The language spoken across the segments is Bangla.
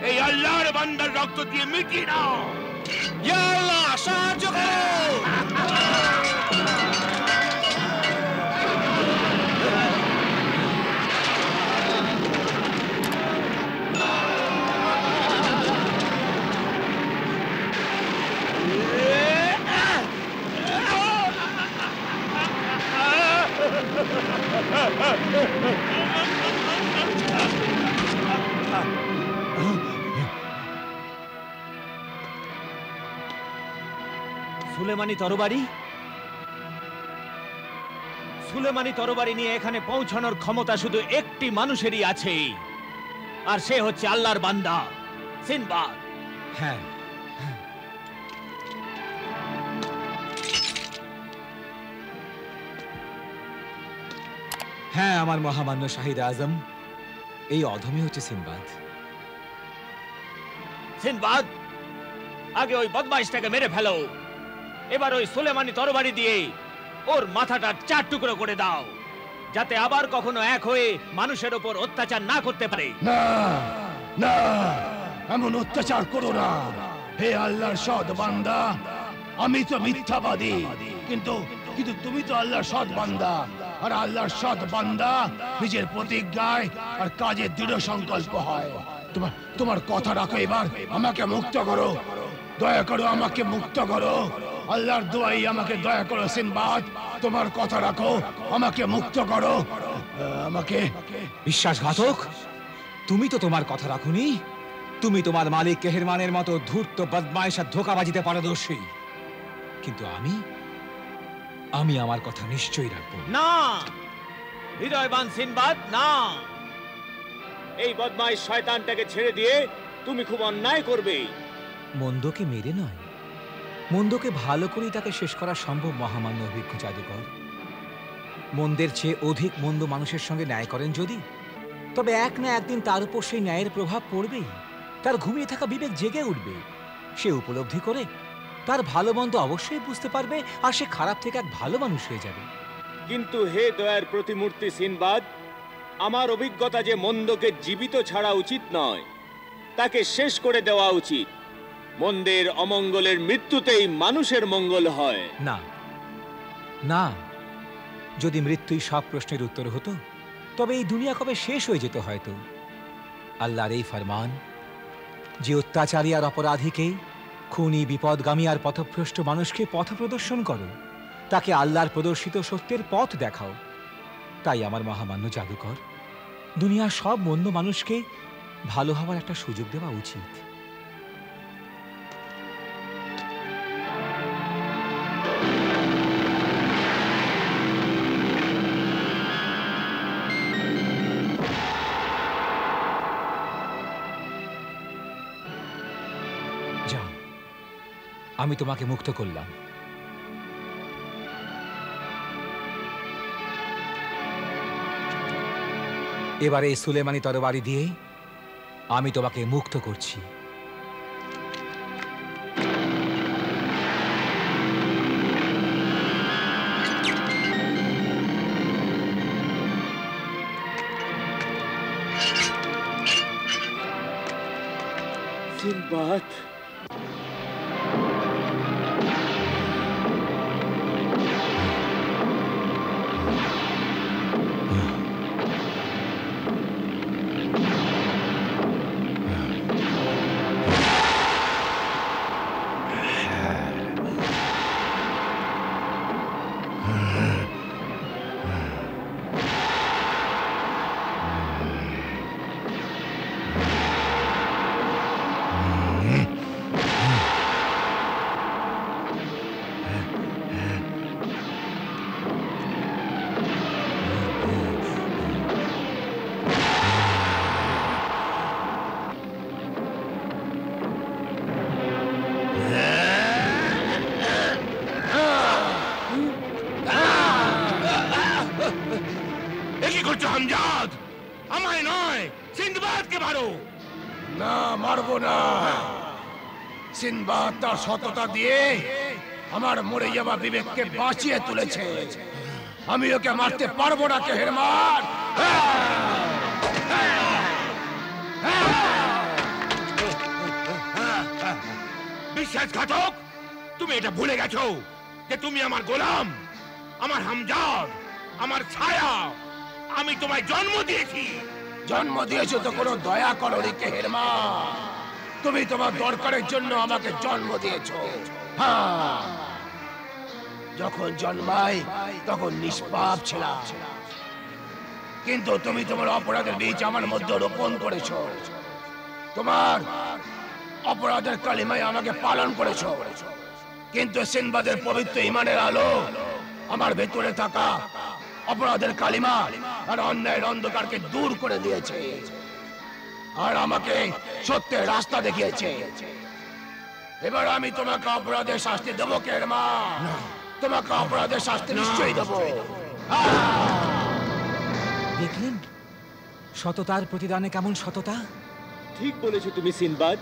এই আল্লাহর বান্দার রক্ত দিয়ে মিটিয়ে দাও। ইয়া আল্লাহ, সাহায্য করো। সুলেমানি তরবারি? সুলেমানি তরবারি নিয়ে এখানে পৌঁছানোর ক্ষমতা শুধু একটি মানুষেরই আছে, আর সে হচ্ছে আল্লাহর বান্দা সিনবাদ। হ্যাঁ, হ্যাঁ, আমার মহামান্য শাহিদ আজম, এই অধমই হচ্ছে সিনবাদ। সিনবাদ, আগে ওই বদমাইশটাকে মেরে ফেলো। এবার ওই সুলেমানি তরবারি দিয়ে ওর মাথাটা 4 টুকরো করে দাও, যাতে আবার কখনো এক হয়ে মানুষের উপর অত্যাচার না করতে পারে। না না, এমন অত্যাচার করো না হে আল্লাহর সৎ বান্দা। আমি তো মিথ্যাবাদী, কিন্তু কিন্তু তুমি তো আল্লাহর সৎ বান্দা, আর আল্লাহর সৎ বান্দা নিজের প্রতিজ্ঞায় আর কাজে দৃঢ় সংকল্প হয়। তোমার কথা রাখো, এবার আমাকে মুক্ত করো, দয়া করো, আমাকে মুক্ত করো। আল্লাহর দোয়াই আমাকে দয়া করো সিনবাদ, তোমার কথা রাখো, আমাকে মুক্ত করো। আমাকে বিশ্বাসঘাতক, তুমি তো তোমার কথা রাখুনি। তুমি তোমার মালিক কেহেরমানের মতো ধূর্ত বদমাইশ আর ধোঁকাবাজিতে পারদর্শী, কিন্তু আমি আমার কথা নিশ্চয়ই রাখবো। না হৃদয়বান সিনবাদ, না। এই বদমাইশ শয়তানটাকে ছেড়ে দিয়ে তুমি খুব অন্যায় করবে। মন্দকে মেরে নয়, মন্দকে ভালো করেই তাকে শেষ করা সম্ভব মহামান্য অভিজ্ঞ জাদুকর। মন্দের চেয়ে অধিক মন্দ মানুষের সঙ্গে ন্যায় করেন যদি, তবে এক না একদিন তার উপর সেই ন্যায়ের প্রভাব পড়বেই। তার ঘুমিয়ে থাকা বিবেক জেগে উঠবে, সে উপলব্ধি করে তার ভালো মন্দ অবশ্যই বুঝতে পারবে, আর সে খারাপ থেকে এক ভালো মানুষ হয়ে যাবে। কিন্তু হে দয়ার প্রতিমূর্তি সিনবাদ, আমার অভিজ্ঞতা যে মন্দকে জীবিত ছাড়া উচিত নয়, তাকে শেষ করে দেওয়া উচিত। মন্দের অমঙ্গলের মৃত্যুতেই মানুষের মঙ্গল হয়। না না, যদি মৃত্যুই সব প্রশ্নের উত্তর হতো, তবে এই দুনিয়া কবে শেষ হয়ে যেত হয়তো। আল্লাহর এই ফরমান যে অত্যাচারী আর অপরাধীকে, খুনি, বিপদগামী আর পথভ্রষ্ট মানুষকে পথ প্রদর্শন করো, তাকে আল্লাহর প্রদর্শিত সত্যের পথ দেখাও। তাই আমার মহামান্য জাদুকর, দুনিয়ার সব মন্দ মানুষকে ভালো হওয়ার একটা সুযোগ দেওয়া উচিত। যাও, আমি তোমাকে মুক্ত করলাম। এবারে এই সুলেমানি তরবারি দিয়ে আমি তোমাকে মুক্ত করছি। সিনবাদ, কি করছো হামজাদ? আমায় নয়, সিনবাদকে মারো। না, মারবো না। সিনবাদ তার সততা দিয়ে আমার মরে যাওয়া বিবেককে বাঁচিয়ে তুলেছে। আমি ওকে মারতে পারবো না কেহেরমান। বিশ্বাসঘাতক, তুমি এটা ভুলে গেছো যে তুমি আমার গোলাম, আমার হামজাদ, আমার ছায়া। আমি তোমায় জন্ম দিয়েছি। জন্ম দিয়েছো তো কোনো দয়া করো রে কেহেরমান। তুমি তোমার দরকারের জন্য আমাকে জন্ম দিয়েছো। হ্যাঁ, যখন জন্মাই তখন নিষ্পাপ ছিলাম, কিন্তু তুমি তোমার অপরাধের বীজ আমার মধ্যে রোপণ করেছো। তোমার অপরাধের কালিমায় আমাকে পালন করেছো, কিন্তু সিনবাদের পবিত্র ইমানের আলো আমার ভেতরে থাকা অপরাধের কালিমা আর অন্যায়ের অন্ধকারকে দূর করে দিয়েছে, আর আমাকে সত্যের রাস্তা দেখিয়েছে। এবার আমি তোমাকে অপরাধের শাস্তি দেবো কেহেরমান। তোমাকে অপরাধের শাস্তি নিশ্চয়ই দেবো। দেখলেন সততার প্রতিদানে কেমন সততা? ঠিক বলেছো তুমি সিনবাদ।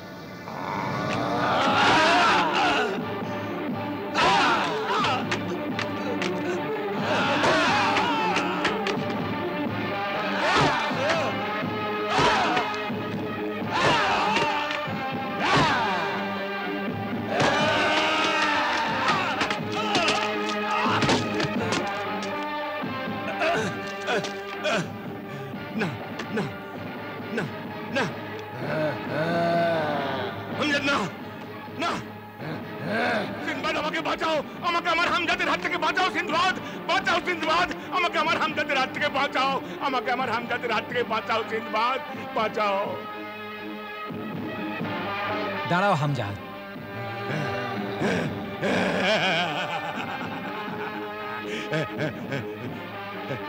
না না না না, হামজাদ না না, সিনবাদ আমাকে বাঁচাও, আমাকে আমার হামজাদের হাত থেকে বাঁচাও। সিনবাদ বাঁচাও, সিনবাদ আমাকে আমার হামজাদের হাত থেকে বাঁচাও, আমাকে আমার হামজাদের হাত থেকে বাঁচাও। সিনবাদ বাঁচাও। দাঁড়াও হামজাদ,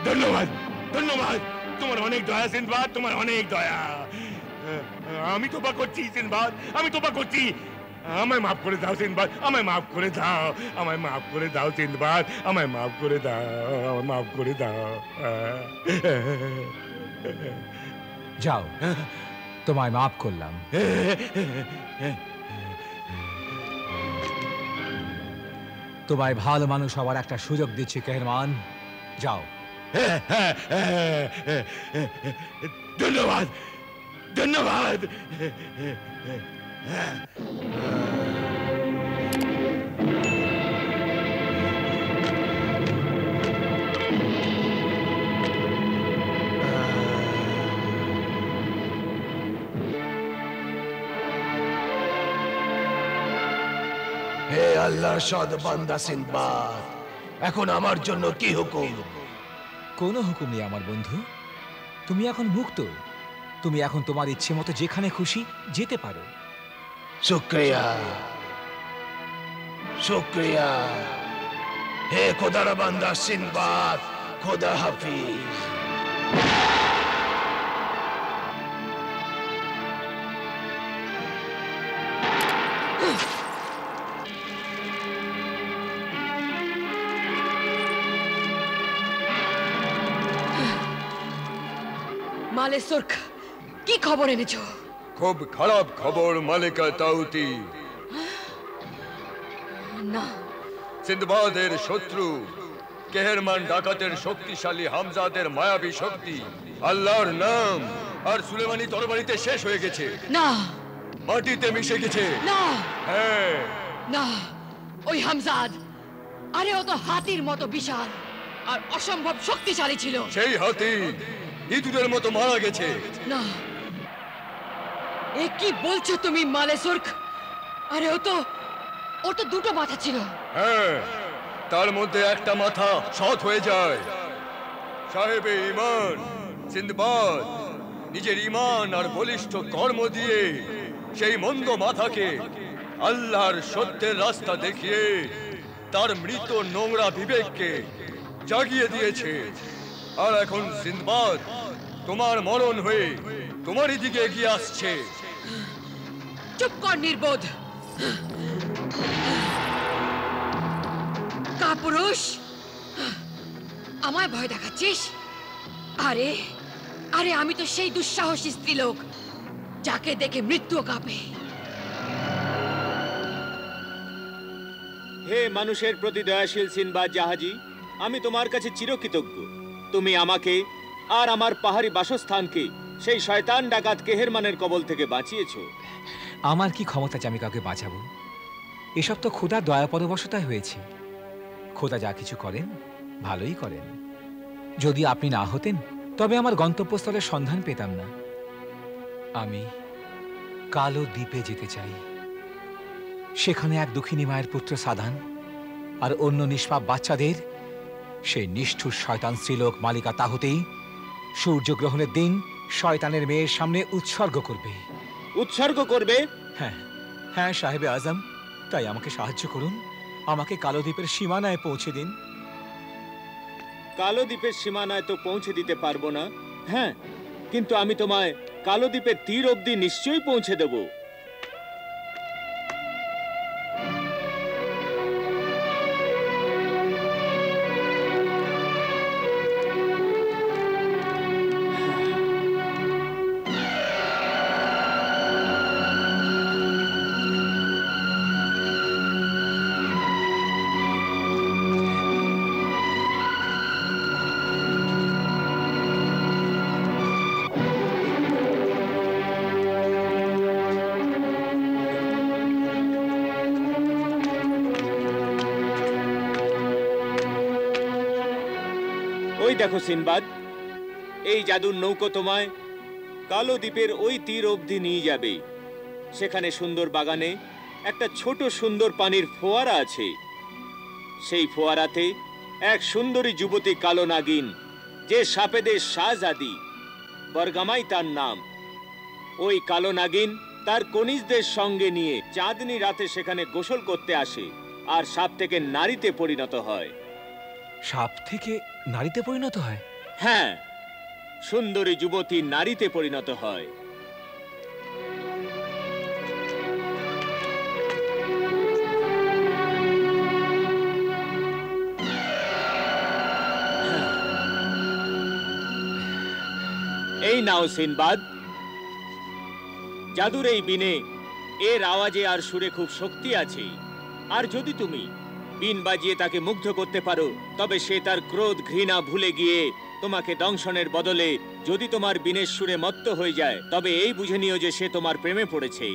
ধন্যবাদ ধন্যবাদ, তোমার অনেক দয়া সিনবাদ, তোমার অনেক দয়া। আমি তোবা করছি সিনবাদ, আমি তোবা করছি। আমায় মাফ করে দাও সিনবাদ, আমায় মাফ করে দাও, আমায় মাফ করে দাও সিনবাদ, আমায় মাফ করে দাও, আমায় মাফ করে দাও। যাও, তোমায় মাফ করলাম। তোমায় ভালো মানুষ হওয়ার একটা সুযোগ দিচ্ছি কেহেরমান, যাও। ধন্যবাদ ধন্যবাদ। হে আল্লাহর সৎ বান্দা সিনবাদ, এখন আমার জন্য কি হুকুম? কোনো হুকুম নেই আমার বন্ধু, তুমি এখন মুক্ত। তুমি এখন তোমার ইচ্ছে মতো যেখানে খুশি যেতে পারো। শুক্রিয়া শুক্রিয়া হে খোদার বান্দা সিনবাদ, খোদা হাফিজ। মালে সুরখ, কি খবর এনেছো? খুব খারাপ খবর মালিকা তাউতি। না, সিন্দবাদের শত্রু কেহেরমান ডাকাতের শক্তিশালী হামজাদের মায়াবী শক্তি, আল্লাহর নাম আর সুলেমানি তরবারিতে শেষ হয়ে গেছে। না, মাটিতে মিশে গেছে। না, হ্যাঁ, না, ওই হামজাদ, আরে ও তো হাতির মতো বিশাল আর অসম্ভব শক্তিশালী ছিল। সেই হাতি ইঁদুরের মতো মারা গেছে। না, এ কি বলছো তুমি মালে সুরখ? আরে ও তো দুটো মাথা ছিল। হ্যাঁ, তার মধ্যে একটা মাথা সৎ হয়ে যায়। সাহেবে ঈমান সিন্দবাদ নিজের ঈমান আর বলিষ্ঠ কর্ম দিয়ে সেই মন্দ মাথাকে আল্লাহর সত্যের রাস্তা দেখিয়ে তার মৃত নোংরা বিবেককে জাগিয়ে দিয়েছে। আর এখন সিন্দবাদ তোমার মরণ হয়ে তোমারই দিকে এগিয়ে আসছে। চুপ কর নির্বোধ কাপুরুষ, আমায় ভয় দেখাচ্ছিস? আরে আরে আমি তো সেই দুঃসাহসী স্ত্রীলোক যাকে দেখে মৃত্যু কাঁপে। হে মানুষের প্রতি দয়াশীল সিনবাদ জাহাজি, আমি তোমার কাছে চিরকৃতজ্ঞ। তুমি আমাকে আর আমার পাহাড়ি বাসস্থানকে সেই শয়তান ডাকাত কেহেরমানের কবল থেকে বাঁচিয়েছো। আমার কি ক্ষমতা যে আমি কাউকে বাঁচাবো? এসব তো খোদার দয়া পরবশতায় হয়েছে। খোদা যা কিছু করেন ভালোই করেন। যদি আপনি না হতেন তবে আমার গন্তব্যস্থলের সন্ধান পেতাম না। আমি কালো দ্বীপে যেতে চাই। সেখানে এক দুঃখিনী মায়ের পুত্র সাদান আর অন্য নিষ্পাপ বাচ্চাদের সেই নিষ্ঠুর শয়তান স্ত্রীলোক মালিকা তাহতেই সূর্যগ্রহণের দিন শয়তানের মেয়ের সামনে উৎসর্গ করবে। উৎসর্গ করবে? হ্যাঁ হ্যাঁ সাহেবে আজম, তাই আমাকে সাহায্য করুন। আমাকে কালো দ্বীপের সীমানায় পৌঁছে দিন। কালো দ্বীপের সীমানায় তো পৌঁছে দিতে পারবো না। হ্যাঁ, কিন্তু আমি তোমায় কালো দ্বীপের তীর অবধি নিশ্চয়ই পৌঁছে দেব। ওই দেখো সিনবাদ, এই জাদুর নৌকো তোমায় কালো দ্বীপের ওই তীর অবধি নিয়ে যাবে। সেখানে সুন্দর বাগানে একটা ছোট সুন্দর পানির ফোয়ারা আছে। সেই ফোয়ারাতে এক সুন্দরী যুবতী কালো নাগিন, যে সাপেদের শাহজাদি, বরগামাই তার নাম। ওই কালো নাগিন তার কনিজদের সঙ্গে নিয়ে চাঁদনি রাতে সেখানে গোসল করতে আসে আর সাপ থেকে নারীতে পরিণত হয়। সাপ থেকে নারীতে পরিণত হয়? হ্যাঁ, সুন্দরী যুবতী নারীতে পরিণত হয়। এই নাও সিনবাদ, জাদুর এই বিনে এর আওয়াজে আর সুরে খুব শক্তি আছে। আর যদি তুমি বিন বাজিয়ে তাকে মুগ্ধ করতে পারো, তবে সে তার ক্রোধ ঘৃণা ভুলে গিয়ে তোমাকে দংশনের বদলে যদি তোমার বিনের সুরে মত্ত হয়ে যায়, তবে এই বুঝে নিও যে সে তোমার প্রেমে পড়েছে।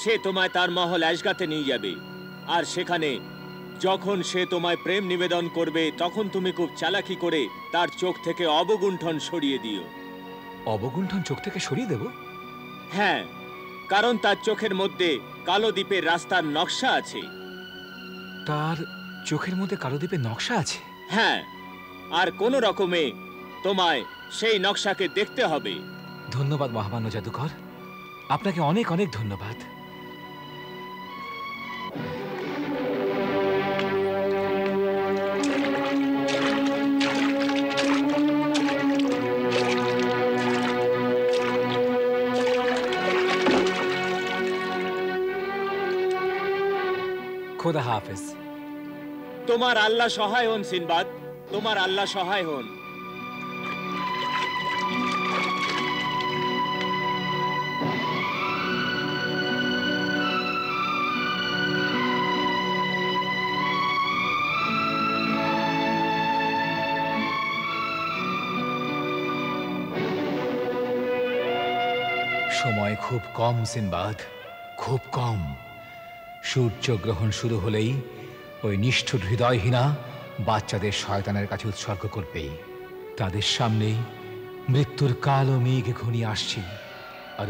সে তোমায় তার মহল অ্যাশগাতে নিয়ে যাবে, আর সেখানে যখন সে তোমায় প্রেম নিবেদন করবে, তখন তুমি খুব চালাকি করে তার চোখ থেকে অবগুণ্ঠন সরিয়ে দিও। অবগুণ্ঠন চোখ থেকে সরিয়ে দেব? হ্যাঁ, কারণ তার চোখের মধ্যে কালো দ্বীপের রাস্তার নকশা আছে। তার চোখের মধ্যে কালো দ্বীপের নকশা আছে? হ্যাঁ, আর কোন রকমে তোমায় সেই নকশাকে দেখতে হবে। ধন্যবাদ মহামান্য জাদুকর, আপনাকে অনেক অনেক ধন্যবাদ। খোদা হাফেজ। তোমার আল্লাহ সহায় হন সিনবাদ, তোমার আল্লাহ সহায় হন। সময় খুব কম সিনবাদ, খুব কম। সূর্যগ্রহণ শুরু হলেই ওই নিষ্ঠুর হৃদয়হীনা বাচ্চাদের শয়তানের কাছে উৎসর্গ করবে। তাদের সামনেই মৃত্যুর কালো মেঘ ঘনিয়ে আসছে, আর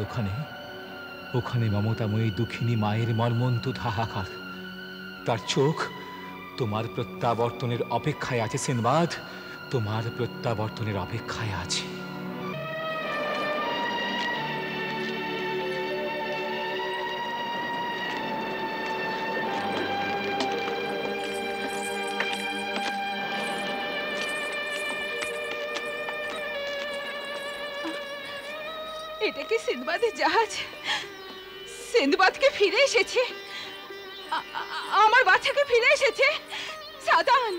ওখানে মমতাময়ী দুঃখিনী মায়ের মর্মন্তুদ হাহাকার। তার চোখ তোমার প্রত্যাবর্তনের অপেক্ষায় আছে সিনবাদ, তোমার প্রত্যাবর্তনের অপেক্ষায় আছে। এটা কি সিন্দবাদের জাহাজ? সিন্দবাদকে ফিরে এসেছে, আমার বাচ্চাকে ফিরে এসেছে। সাদান,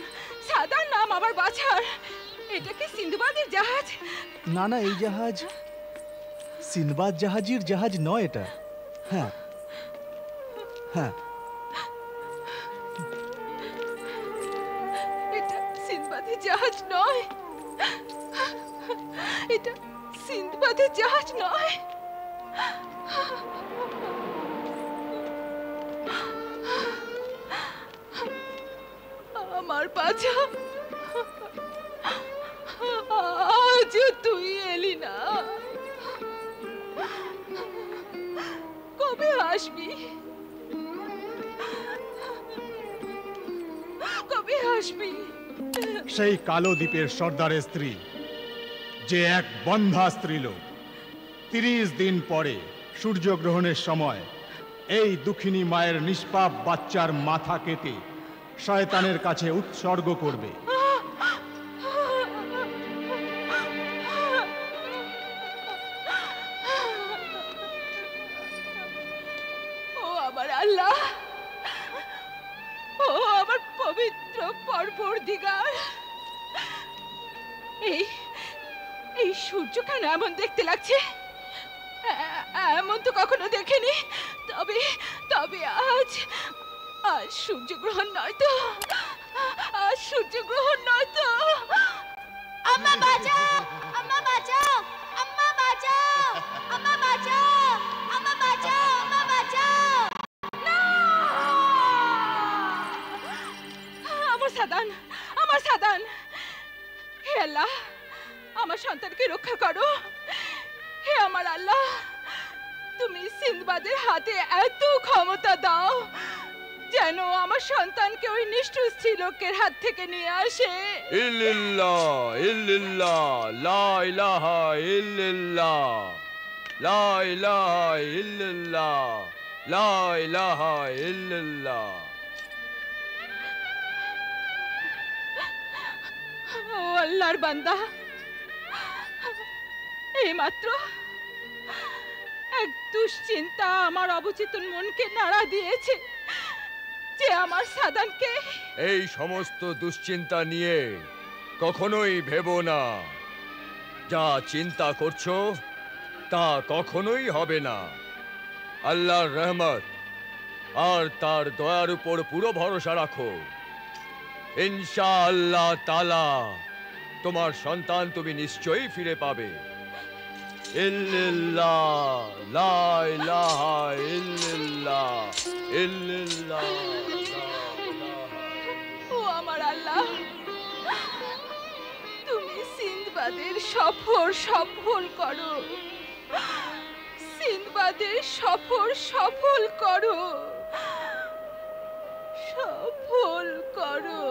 সাদান নাম আমার বাচ্চার। এটা কি সিন্দবাদের জাহাজ? না না, এই জাহাজ সিনবাদ জাহাজের জাহাজ নয় এটা। হ্যাঁ হ্যাঁ, এটা সিন্দবাদের জাহাজ নয়, এটা সিন্দবাদের জাহাজ নয়। আমার বাছা, আজও তুই এলি না। কবে আসবি? কবে আসবি? সেই কালো দ্বীপের সর্দারের স্ত্রী, যে এক বন্ধা স্ত্রীলোক, 30 দিন পরে সূর্যগ্রহণের সময় এই দুঃখিনী মায়ের নিষ্পাপ বাচ্চার মাথা কেটে শয়তানের কাছে উৎসর্গ করবে। ও আমার আল্লাহ, ও আমার পবিত্র পরবর্তীকার, এই সূর্য কেন এমন দেখতে লাগছে? এমন তো কখনো দেখিনি। তবে তবে আজ আজ সূর্যগ্রহণ নয় তো? আজ সূর্যগ্রহণ নয় তো? আম্মা বাঁচাও, আম্মা বাঁচাও, আম্মা বাঁচাও, আম্মা বাঁচাও, আম্মা বাঁচাও, আম্মা বাঁচাও। আমার সাদান, আমার সাদান, হে আল্লাহ, আমার সন্তানকে রক্ষা করো। হে আমার আল্লাহ, তুমি সিন্দবাদের হাতে এত ক্ষমতা দাও যেন আমার সন্তানকে ওই নিষ্ঠুর স্ত্রীলোকের হাত থেকে নিয়ে আসে। ইল্লিল্লাহ, ইল্লিল্লাহ, লা ইলাহা ইল্লিল্লাহ, লা ইলাহা ইল্লিল্লাহ, লা ইলাহা ইল্লিল্লাহ। ও আল্লাহর বান্দা, এইমাত্র এক দুশ্চিন্তা আমার অবচেতন মনকে নাড়া দিয়েছে যে আমার সাদানকে। এই সমস্ত দুশ্চিন্তা নিয়ে কখনোই ভেবো না। যা চিন্তা করছো তা কখনোই হবে না। আল্লাহর রহমত আর তার দয়ার উপর পুরো ভরসা রাখো। ইনশাআল্লাহ তাআলা তোমার সন্তান তুমি নিশ্চয়ই ফিরে পাবে। ইল্লিল্লাহ, লা ইলাহা ইল্লিল্লাহ, ইল্লিল্লাহ, লা ইলাহা। ও আমার আল্লাহ, তুমি সিন্দবাদের সফর সফল করো, সিন্দবাদের সফর সফল করো, সফল করো।